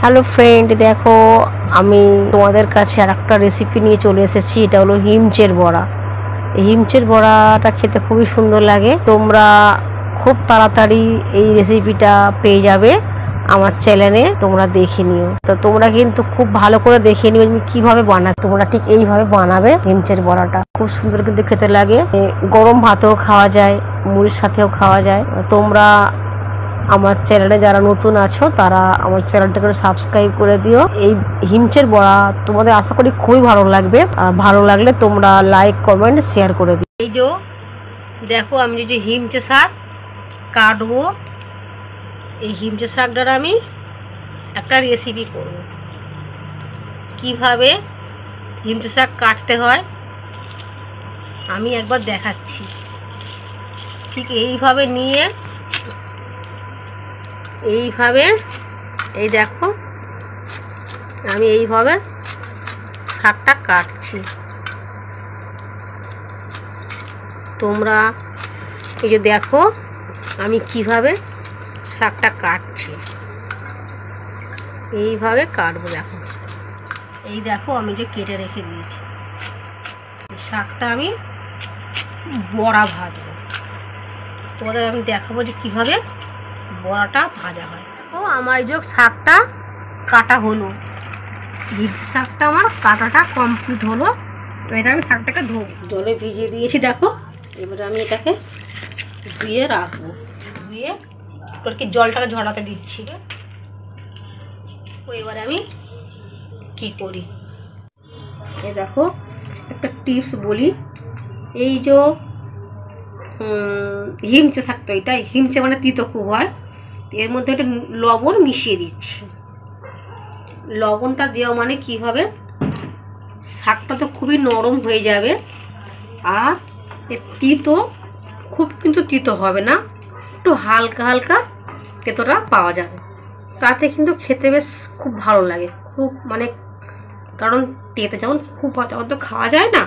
Hello friend, দেখো আমি তোমাদের কাছে আর একটা রেসিপি নিয়ে চলে এসেছি। এটা হলো হিমচের বড়া। এই হিমচের বড়াটা খেতে খুবই সুন্দর লাগে। তোমরা খুব তাড়াতাড়ি এই রেসিপিটা পেয়ে যাবে আমার চ্যানেলে, তোমরা দেখে নিও। তো তোমরা কিন্তু খুব ভালো করে দেখে নিও আমি কিভাবে বানাই। তোমরা ঠিক এইভাবে বানাবে হিমচের বড়াটা, খুব সুন্দর কিন্তু খেতে লাগে। গরম ভাতেও খাওয়া যায়, মুড়ির সাথেও খাওয়া যায়। তোমরা আমার চ্যানেলে যারা নতুন আছো তারা আমার চ্যানেলটাকে সাবস্ক্রাইব করে দিও। এই হিমচের বড়া তোমাদের আশা করি খুবই ভালো লাগবে, আর ভালো লাগলে তোমরা লাইক কমেন্ট শেয়ার করে দিও। এই যে দেখো আমি যে হিমচে শাক কাটবো, এই হিমচে শাকটার আমি একটা রেসিপি করব। কিভাবে হিমচে শাক কাটতে হয় আমি একবার দেখাচ্ছি। ঠিক এইভাবে নিয়ে এইভাবে, এই দেখো আমি এইভাবে শাকটা কাটছি। তোমরা এই যে দেখো আমি কিভাবে শাকটা কাটছি, এইভাবে কাটবো। দেখো এই দেখো আমি যে কেটে রেখে দিয়েছি। শাকটা আমি বড়া ভাজবো, তোমাদের আমি দেখাবো যে কিভাবে বড়াটা ভাজা হয়। দেখো আমার এই যে শাকটা কাটা হলো, শাকটা আমার কাটাটা কমপ্লিট হলো। তো এটা আমি শাকটাকে জলে ভিজিয়ে দিয়েছি। দেখো এবারে আমি এটাকে ধুয়ে রাখবো, ধুয়ে আর কি জলটাকে ঝরাতে দিচ্ছি। তো এবারে আমি কি করি, এই দেখো একটা টিপস বলি। এই যে হিমচে শাকটা, এটা হিমচে মানে তিতো খুব হয়, এর মধ্যে একটা লবণ মিশিয়ে দিচ্ছি। লবণটা দেওয়া মানে কি হবে, শাকটা তো খুবই নরম হয়ে যাবে, আর এর তিতো খুব কিন্তু তিতো হবে না, একটু হালকা হালকা তেতোটা পাওয়া যাবে। তাতে কিন্তু খেতে বেশ খুব ভালো লাগে, খুব মানে, কারণ তেতো যখন খুব তখন তো খাওয়া যায় না,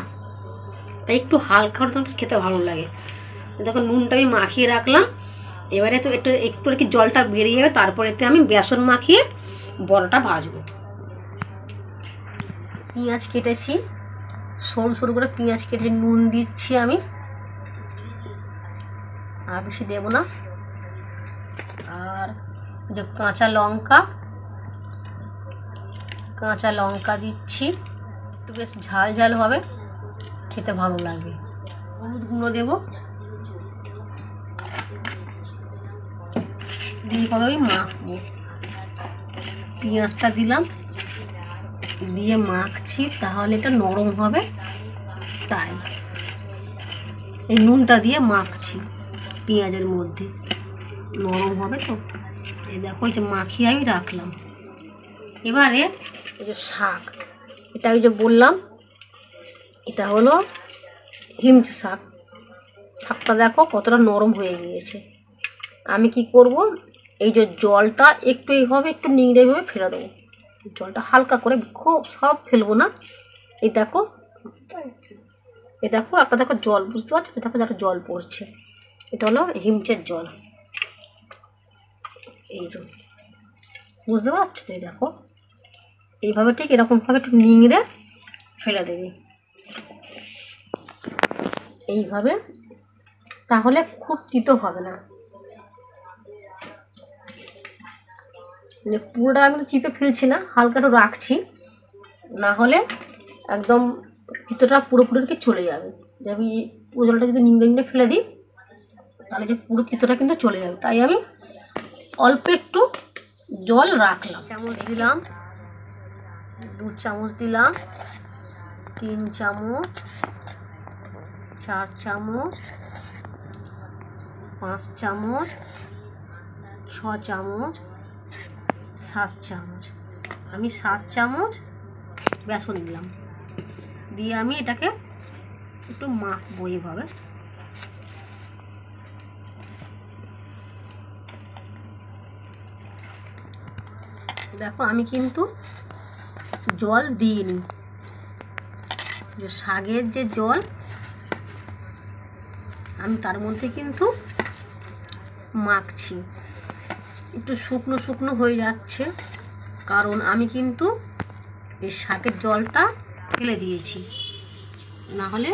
তাই একটু হালকা তখন খেতে ভালো লাগে। দেখো নুনটা আমি মাখিয়ে রাখলাম, এবারে তো একটু একটু আর কি জলটা বেরিয়ে যাবে, তারপরেতে আমি বেসন মাখিয়ে বড়াটা ভাজবো। পেঁয়াজ কেটেছি, সরু সরু করে পেঁয়াজ কেটেছি, নুন দিচ্ছি আমি, আর বেশি দেবো না। আর যে কাঁচা লঙ্কা দিচ্ছি, একটু বেশ ঝাল ঝাল হবে, খেতে ভালো লাগবে। হলুদ গুঁড়ো দেবো, দিয়ে এইভাবে আমি মাখবো। পেঁয়াজটা দিলাম, দিয়ে মাখছি, তাহলে এটা নরম হবে, তাই এই নুনটা দিয়ে মাখছি পেঁয়াজের মধ্যে, নরম হবে তো। এই দেখো এই যে মাখিয়ে আমি রাখলাম। এবারে এই যে শাক, এটা ওই যে বললাম এটা হলো হিমচে শাক। শাকটা দেখো কতটা নরম হয়ে গিয়েছে। আমি কি করব, এই যে জলটা একটু এইভাবে একটু নিংড়েভাবে ফেলে দেবো, জলটা হালকা করে, খুব সব ফেলবো না। এই দেখো একটা দেখো জল, বুঝতে পারছো তো, দেখো দেখো জল পড়ছে, এটা হলো হিমচের জল। এই বুঝতে পারছো তো, এই দেখো এইভাবে ঠিক এরকমভাবে একটু নিংড়ে ফেলে দেবে এইভাবে, তাহলে খুব তিতো হবে না। পুরোটা আমি চিপে ফেলছি না, হালকা একটু রাখছি, না হলে একদম তিতোটা পুরোপুরি চলে যাবে। যে আমি পুরো জলটা যদি নিংড়ে ফেলে দিই, তাহলে যে পুরো তিতোটা কিন্তু চলে যাবে। তাই আমি অল্প একটু জল রাখলাম। চামচ দিলাম, 2 চামচ দিলাম, 3 চামচ, 4 চামচ, 5 চামচ, 6 চামচ, 7 চামচ। আমি 7 চামচ বেসন দিলাম, দিয়ে আমি এটাকে একটু মাখবো এইভাবে। দেখো আমি কিন্তু জল দিইনি, যে শাকের যে জল আমি তার মধ্যে কিন্তু মাখছি। একটু শুকনো শুকনো হয়ে যাচ্ছে, কারণ আমি কিন্তু এই শাকের জলটা ফেলে দিয়েছি, না হলে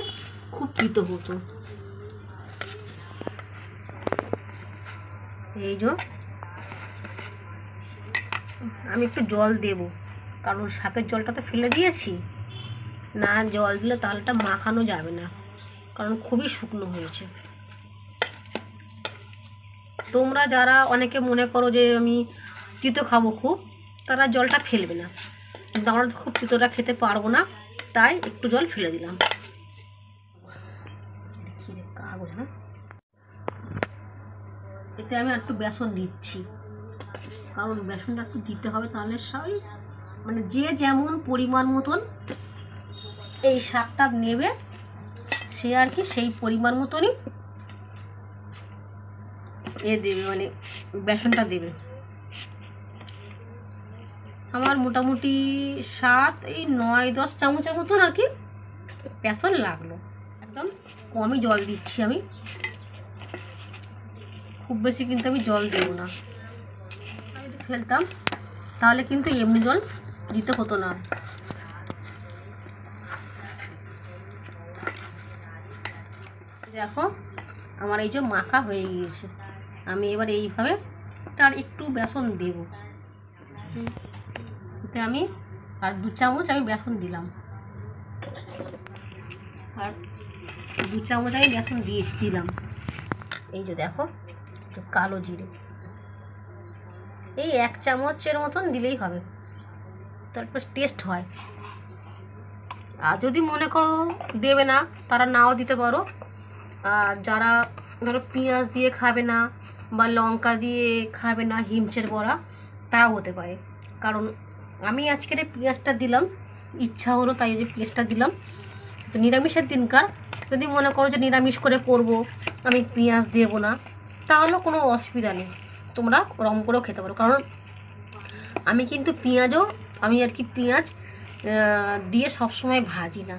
খুব তিতো হতো। এই যে আমি একটু জল দেব, কারণ শাকের জলটা তো ফেলে দিয়েছি, না জল দিলে তালটা মাখানো যাবে না, কারণ খুবই শুকনো হয়েছে। তোমরা যারা অনেকে মনে করো যে আমি তিতো খাবো খুব, তারা জলটা ফেলবে না, কিন্তু আমরা খুব তিতোটা খেতে পারবো না, তাই একটু জল ফেলে দিলাম। কাগজ না, এতে আমি একটু বেসন দিচ্ছি, কারণ বেসনটা একটু দিতে হবে, তাহলে সবাই মানে যে যেমন পরিমাণ মতন এই শাকটা নেবে সে আর কি সেই পরিমাণ মতনই দেবে, মানে বেসনটা দেবে। আমার মোটামুটি 9-10 চামচের মতন আর কি বেসন লাগলো। একদম কমই জল দিচ্ছি আমি, খুব বেশি কিন্তু আমি জল দেবো না। আমি যদি ফেলতাম তাহলে কিন্তু এমনি জল দিতে হতো না। দেখো আমার এই যে মাখা হয়ে গিয়েছে, আমি এবার এইভাবে তার একটু বেসন দেব। এতে আমি আর 2 চামচ আমি বেসন দিলাম, আর 2 চামচ আমি বেসন দিলাম। এই যে দেখো কালো জিরে এই 1 চামচের মতন দিলেই হবে, তারপর টেস্ট হয়। আর যদি মনে করো দেবে না, তারা নাও দিতে পারো। আর যারা ধরো পেঁয়াজ দিয়ে খাবে না বা লঙ্কা দিয়ে খাবে না হিমচের বড়া, তাও হতে পারে। কারণ আমি আজকের এই পেঁয়াজটা দিলাম, ইচ্ছা হলো তাই যে পেঁয়াজটা দিলাম। তো নিরামিষের দিনকার যদি মনে করো যে নিরামিষ করে করব, আমি পেঁয়াজ দেবো না, তাহলেও কোনো অসুবিধা নেই, তোমরা ওরম করেও খেতে পারো। কারণ আমি কিন্তু আমি আর কি পেঁয়াজ দিয়ে সবসময় ভাজি না।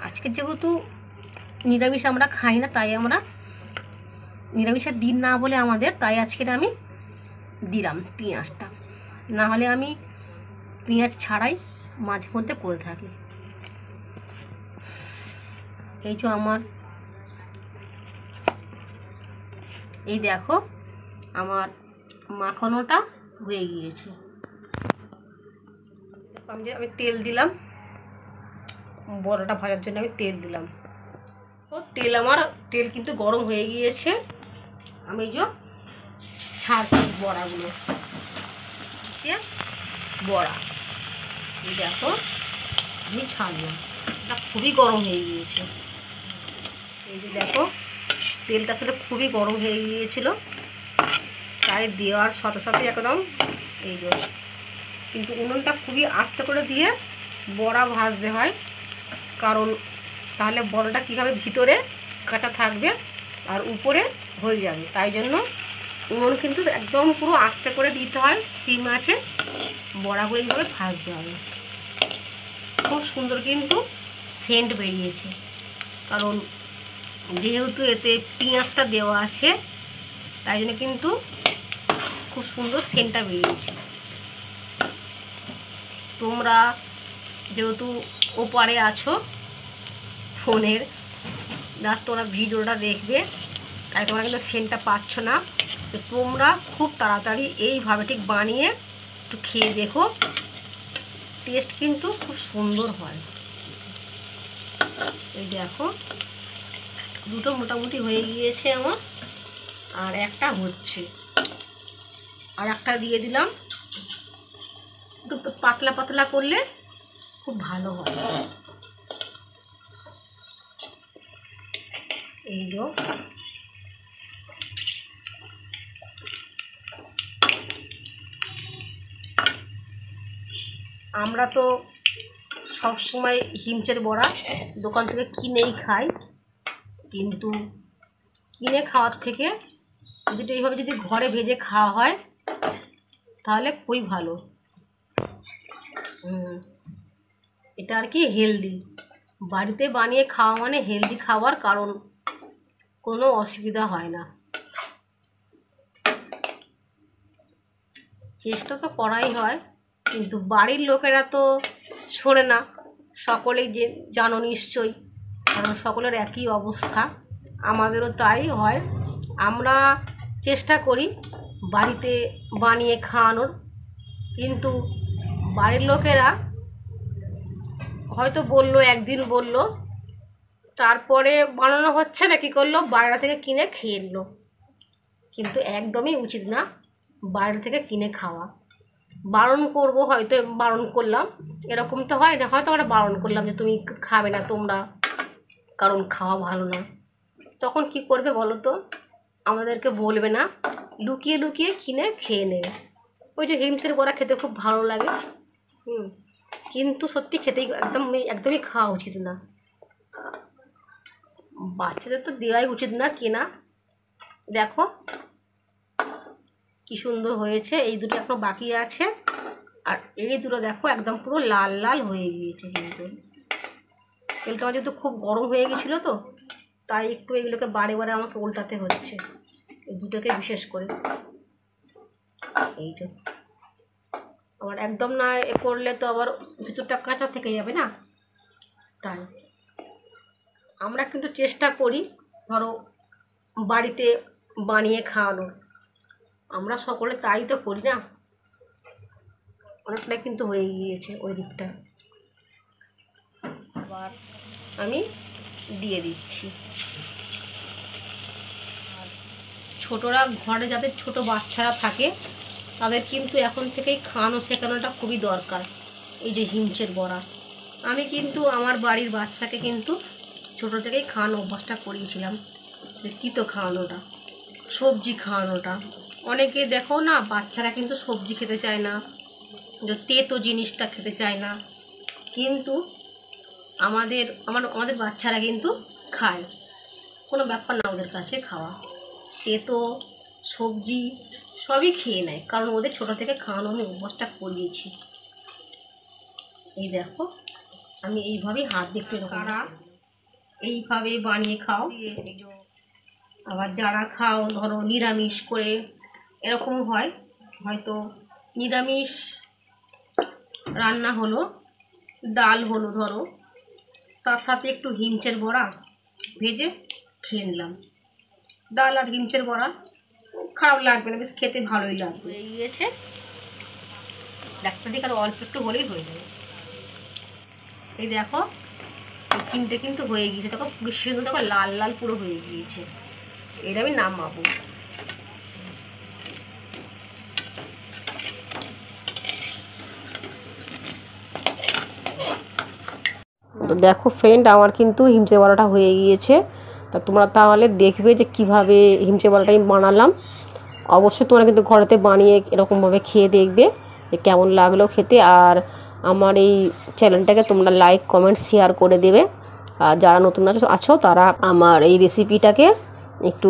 আজকে যেহেতু নিরামিষ আমরা খাই না, তাই আমরা নিরামিষের দিন না বলে আমাদের, তাই আজকে আমি দিলাম পেঁয়াজটা, না হলে আমি পেঁয়াজ ছাড়াই মাঝে মধ্যে করে থাকি। এই যে আমার এই দেখো আমার মাখানোটা হয়ে গিয়েছে। আমি তেল দিলাম, বড়াটা ভাজার জন্য আমি তেল দিলাম। তো তেল কিন্তু গরম হয়ে গিয়েছে। আমি যে ছাড়ছি বড়াগুলো, বড়া এই দেখো আমি ছাড়লাম, এটা খুবই গরম হয়ে গিয়েছে। এই যে দেখো তেলটা আসলে খুবই গরম হয়ে গিয়েছিল, তাই দেওয়ার সাথে সাথে একদম এই যে, কিন্তু উনুনটা খুবই আস্তে করে দিয়ে বড়া ভাজতে হয়, কারণ তাহলে বড়াটা কীভাবে ভিতরে কাঁচা থাকবে আর উপরে হয়ে যাবে। তাই জন্য উনুন কিন্তু একদম পুরো আস্তে করে দিতে হয়, সিম আছে বড়াগুলো এইভাবে ভাজতে হবে। খুব সুন্দর কিন্তু সেন্ট বেরিয়েছে, কারণ যেহেতু এতে পেঁয়াজটা দেওয়া আছে, তাই জন্য কিন্তু খুব সুন্দর সেন্টটা বেরিয়েছে। তোমরা যেহেতু ওপারে আছো ফোনের, তোমরা ভিডিওটা দেখবে, তাই তোমরা কিন্তু সেন্টটা পাচ্ছ না। তো তোমরা খুব তাড়াতাড়ি এইভাবে ঠিক বানিয়ে একটু খেয়ে দেখো, টেস্ট কিন্তু খুব সুন্দর হয়। এই দেখো দুটো মোটামুটি হয়ে গিয়েছে আমার, আর একটা হচ্ছে, আর একটা দিয়ে দিলাম। একটু পাতলা পাতলা করলে খুব ভালো হয়। এই যে আমরা তো সব সময় হিমচের বড়া দোকান থেকে কিনেই খাই, কিন্তু কিনে খাওয়ার থেকে যদি এইভাবে যদি ঘরে ভেজে খাওয়া হয় তাহলে খুবই ভালো। এটা আর কি হেলদি, বাড়িতে বানিয়ে খাওয়া মানে হেলদি খাবার, কারণ কোনো অসুবিধা হয় না। চেষ্টা তো করাই হয়, কিন্তু বাড়ির লোকেরা তো শোনে না, সকলেই যে জানো নিশ্চয়ই, কারণ সকলের একই অবস্থা, আমাদেরও তাই হয়। আমরা চেষ্টা করি বাড়িতে বানিয়ে খাওয়ানোর, কিন্তু বাড়ির লোকেরা হয়তো বললো, একদিন বললো, তারপরে বানানো হচ্ছে না, কী করলো, বাইরে থেকে কিনে খেয়ে নিলো। কিন্তু একদমই উচিত না বাইরে থেকে কিনে খাওয়া। বারণ করব, হয়তো বারণ করলাম, এরকম তো হয় না, হয়তো আমরা বারণ করলাম যে তুমি খাবে না তোমরা, কারণ খাওয়া ভালো না। তখন কি করবে বলো তো, আমাদেরকে বলবে না, লুকিয়ে লুকিয়ে কিনে খেয়ে নেবে। ওই যে হিমসের বড়া খেতে খুব ভালো লাগে, কিন্তু সত্যি খেতেই একদমই খাওয়া উচিত না, বাচ্চাদের তো দেওয়াই উচিত না কেনা। দেখো কি সুন্দর হয়েছে, এই দুটো এখনো বাকি আছে, আর এই দুটো দেখো একদম পুরো লাল লাল হয়ে গিয়েছে। কিন্তু তেলটা যেহেতু খুব গরম হয়ে গেছিলো তো, তাই একটু এগুলোকে বারে বারে আমাকে উল্টাতে হচ্ছে, এই দুটোকে বিশেষ করে। এইটা আবার একদম না এ করলে তো আবার ভিতরটা কাঁচা থেকে যাবে না, তাই আমরা কিন্তু চেষ্টা করি ধরো বাড়িতে বানিয়ে খাওয়ানোর, আমরা সকলে তাই তো করি না। অনেকটা কিন্তু হয়ে গিয়েছে ওই দিকটা, আবার আমি দিয়ে দিচ্ছি। আর ছোটরা ঘরে যাদের ছোট বাচ্চারা থাকে তাদের কিন্তু এখন থেকেই খাওয়ানো শেখানোটা খুবই দরকার। এই যে হিমচের বড়া, আমি কিন্তু আমার বাড়ির বাচ্চাকে কিন্তু ছোটো থেকেই খাওয়ানো অভ্যাসটা করিয়েছিলাম, যে তিতো খাওয়ানোটা, সবজি খাওয়ানোটা। অনেকে দেখো না, বাচ্চারা কিন্তু সবজি খেতে চায় না, যে তেতো জিনিসটা খেতে চায় না, কিন্তু আমাদের বাচ্চারা কিন্তু খায়, কোনো ব্যাপার না ওদের কাছে খাওয়া। তেতো সবজি সবই খেয়ে নেয়, কারণ ওদের ছোটো থেকে খাওয়ানো আমি অভ্যাসটা করিয়েছি। এই দেখো আমি এইভাবেই হাত দেখতে, তারা এইভাবে বানিয়ে খাও। আবার যারা খাও ধরো নিরামিষ করে, এরকম হয়, হয়তো নিরামিষ রান্না হলো, ডাল হলো ধরো, তার সাথে একটু হিমচের বড়া ভেজে খেয়ে নিলাম। ডাল আর হিমচের বড়া খারাপ লাগবে না, বেশ খেতে ভালোই লাগবে। হয়ে গিয়েছে, ডাক্তার দিকে আর অল্প একটু হলেই হয়ে যাবে। এই দেখো তিনটে কিন্তু হয়ে গিয়েছে, দেখো সুন্দর, দেখো লাল লাল পুরো হয়ে গিয়েছে। এটা আমি নামাবো। তো দেখো ফ্রেন্ড, আমার কিন্তু হিমচে বড়াটা হয়ে গিয়েছে। তা তোমরা তাহলে দেখবে যে কিভাবে হিমচে বড়াটা আমি বানালাম। অবশ্যই তোমরা কিন্তু ঘরেতে বানিয়ে এরকমভাবে খেয়ে দেখবে যে কেমন লাগলো খেতে। আর আমার এই চ্যানেলটাকে তোমরা লাইক কমেন্ট শেয়ার করে দেবে, আর যারা নতুন আছো তারা আমার এই রেসিপিটাকে একটু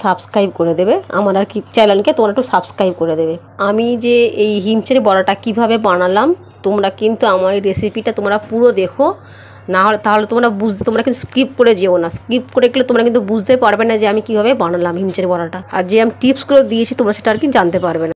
সাবস্ক্রাইব করে দেবে, আমার আর কি চ্যানেলকে তোমরা একটু সাবস্ক্রাইব করে দেবে। আমি যে এই হিমচের বড়াটা কিভাবে বানালাম, তোমরা কিন্তু আমার এই রেসিপিটা তোমরা পুরো দেখো, না হলে তাহলে তোমরা কিন্তু স্কিপ করে যেও না। স্কিপ করে গেলে তোমরা কিন্তু বুঝতে পারবে না যে আমি কীভাবে বানালাম হিমচের বড়াটা, আর যে আমি টিপসগুলো দিয়েছি তোমরা সেটা আর কি জানতে পারবে না।